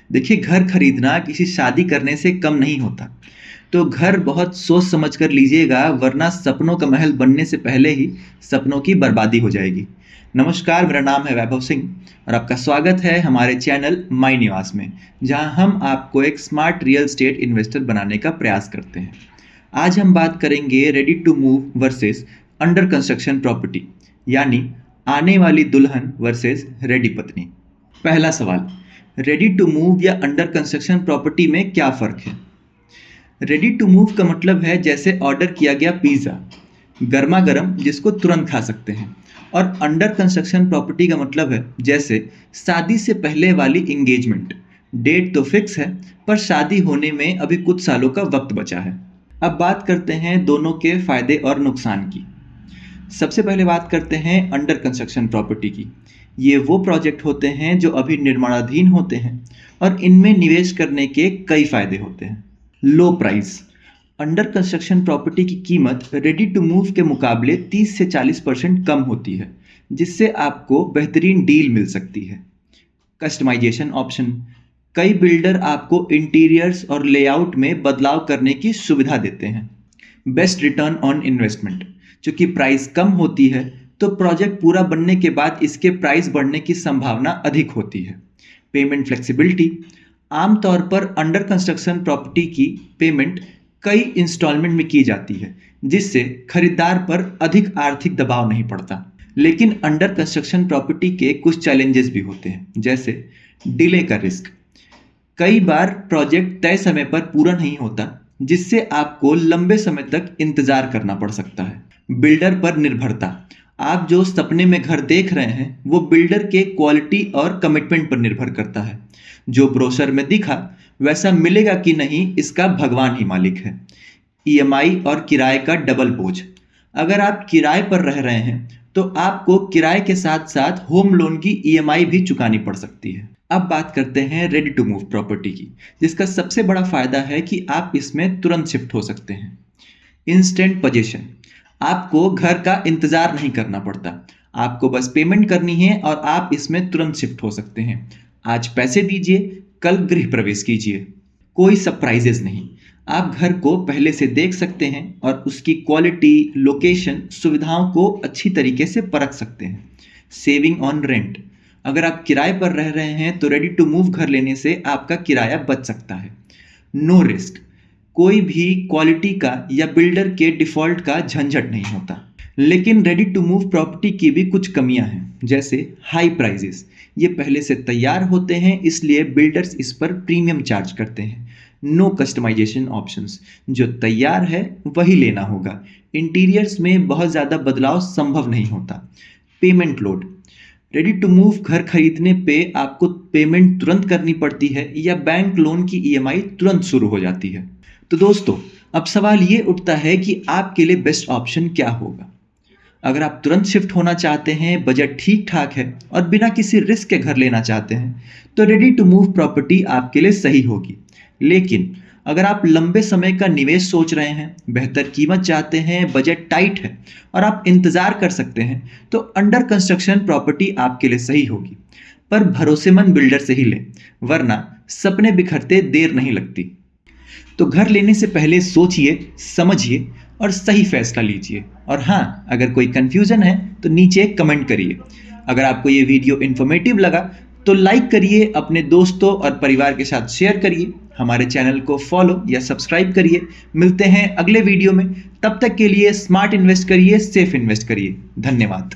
देखिए, घर खरीदना किसी शादी करने से कम नहीं होता। तो घर बहुत सोच समझ कर लीजिएगा, वरना सपनों का महल बनने से पहले ही सपनों की बर्बादी हो जाएगी। नमस्कार, मेरा नाम है वैभव सिंह और आपका स्वागत है हमारे चैनल माई निवास में, जहां हम आपको एक स्मार्ट रियल एस्टेट इन्वेस्टर बनाने का प्रयास करते हैं। आज हम बात करेंगे ready to move versus under construction property, यानी आने वाली दुल्हन वर्सेस रेडी पत्नी। पहला सवाल, रेडी टू मूव या अंडर कंस्ट्रक्शन प्रॉपर्टी में क्या फ़र्क है? रेडी टू मूव का मतलब है जैसे ऑर्डर किया गया पिज़्ज़ा, गर्मा गर्म, जिसको तुरंत खा सकते हैं। और अंडर कंस्ट्रक्शन प्रॉपर्टी का मतलब है जैसे शादी से पहले वाली इंगेजमेंट, डेट तो फिक्स है पर शादी होने में अभी कुछ सालों का वक्त बचा है। अब बात करते हैं दोनों के फायदे और नुकसान की। सबसे पहले बात करते हैं अंडर कंस्ट्रक्शन प्रॉपर्टी की। ये वो प्रोजेक्ट होते हैं जो अभी निर्माणाधीन होते हैं और इनमें निवेश करने के कई फायदे होते हैं। लो प्राइस, अंडर कंस्ट्रक्शन प्रॉपर्टी की कीमत रेडी टू मूव के मुकाबले 30 से 40% कम होती है, जिससे आपको बेहतरीन डील मिल सकती है। कस्टमाइजेशन ऑप्शन, कई बिल्डर आपको इंटीरियर्स और लेआउट में बदलाव करने की सुविधा देते हैं। बेस्ट रिटर्न ऑन इन्वेस्टमेंट, चूंकि प्राइस कम होती है तो प्रोजेक्ट पूरा बनने के बाद इसके प्राइस बढ़ने की संभावना अधिक होती है। पेमेंट फ्लेक्सिबिलिटी, आमतौर पर अंडर कंस्ट्रक्शन प्रॉपर्टी की पेमेंट कई इंस्टॉलमेंट में की जाती है, जिससे खरीदार पर अधिक आर्थिक दबाव नहीं पड़ता। लेकिन अंडर कंस्ट्रक्शन प्रॉपर्टी के कुछ चैलेंजेस भी होते हैं, जैसे डिले का रिस्क। कई बार प्रोजेक्ट तय समय पर पूरा नहीं होता, जिससे आपको लंबे समय तक इंतजार करना पड़ सकता है। बिल्डर पर निर्भरता, आप जो सपने में घर देख रहे हैं वो बिल्डर के क्वालिटी और कमिटमेंट पर निर्भर करता है। जो ब्रोशर में दिखा वैसा मिलेगा कि नहीं, इसका भगवान ही मालिक है। ईएमआई और किराए का डबल बोझ, अगर आप किराए पर रह रहे हैं तो आपको किराए के साथ साथ होम लोन की ईएमआई भी चुकानी पड़ सकती है। अब बात करते हैं रेडी टू मूव प्रॉपर्टी की, जिसका सबसे बड़ा फायदा है कि आप इसमें तुरंत शिफ्ट हो सकते हैं। इंस्टेंट पोजीशन, आपको घर का इंतजार नहीं करना पड़ता, आपको बस पेमेंट करनी है और आप इसमें तुरंत शिफ्ट हो सकते हैं। आज पैसे दीजिए, कल गृह प्रवेश कीजिए। कोई सरप्राइजेस नहीं, आप घर को पहले से देख सकते हैं और उसकी क्वालिटी, लोकेशन, सुविधाओं को अच्छी तरीके से परख सकते हैं। सेविंग ऑन रेंट, अगर आप किराए पर रह रहे हैं तो रेडी टू मूव घर लेने से आपका किराया बच सकता है। नो रिस्क, कोई भी क्वालिटी का या बिल्डर के डिफॉल्ट का झंझट नहीं होता। लेकिन रेडी टू मूव प्रॉपर्टी की भी कुछ कमियां हैं, जैसे हाई प्राइजेस। ये पहले से तैयार होते हैं, इसलिए बिल्डर्स इस पर प्रीमियम चार्ज करते हैं। नो कस्टमाइजेशन ऑप्शंस, जो तैयार है वही लेना होगा। इंटीरियर्स में बहुत ज़्यादा बदलाव संभव नहीं होता। Payment load, ready to move घर खरीदने पे आपको पेमेंट तुरंत करनी पड़ती है या बैंक लोन की ईएमआई तुरंत शुरू हो जाती है। तो दोस्तों, अब सवाल ये उठता है कि आपके लिए बेस्ट ऑप्शन क्या होगा। अगर आप तुरंत शिफ्ट होना चाहते हैं, बजट ठीक ठाक है और बिना किसी रिस्क के घर लेना चाहते हैं, तो रेडी टू मूव प्रॉपर्टी आपके लिए सही होगी। लेकिन अगर आप लंबे समय का निवेश सोच रहे हैं, बेहतर कीमत चाहते हैं, बजट टाइट है और आप इंतजार कर सकते हैं, तो अंडर कंस्ट्रक्शन प्रॉपर्टी आपके लिए सही होगी। पर भरोसेमंद बिल्डर से ही लें, वरना सपने बिखरते देर नहीं लगती। तो घर लेने से पहले सोचिए, समझिए और सही फैसला लीजिए। और हाँ, अगर कोई कंफ्यूजन है तो नीचे कमेंट करिए। अगर आपको ये वीडियो इन्फॉर्मेटिव लगा तो लाइक करिए, अपने दोस्तों और परिवार के साथ शेयर करिए, हमारे चैनल को फॉलो या सब्सक्राइब करिए। मिलते हैं अगले वीडियो में, तब तक के लिए स्मार्ट इन्वेस्ट करिए, सेफ इन्वेस्ट करिए। धन्यवाद।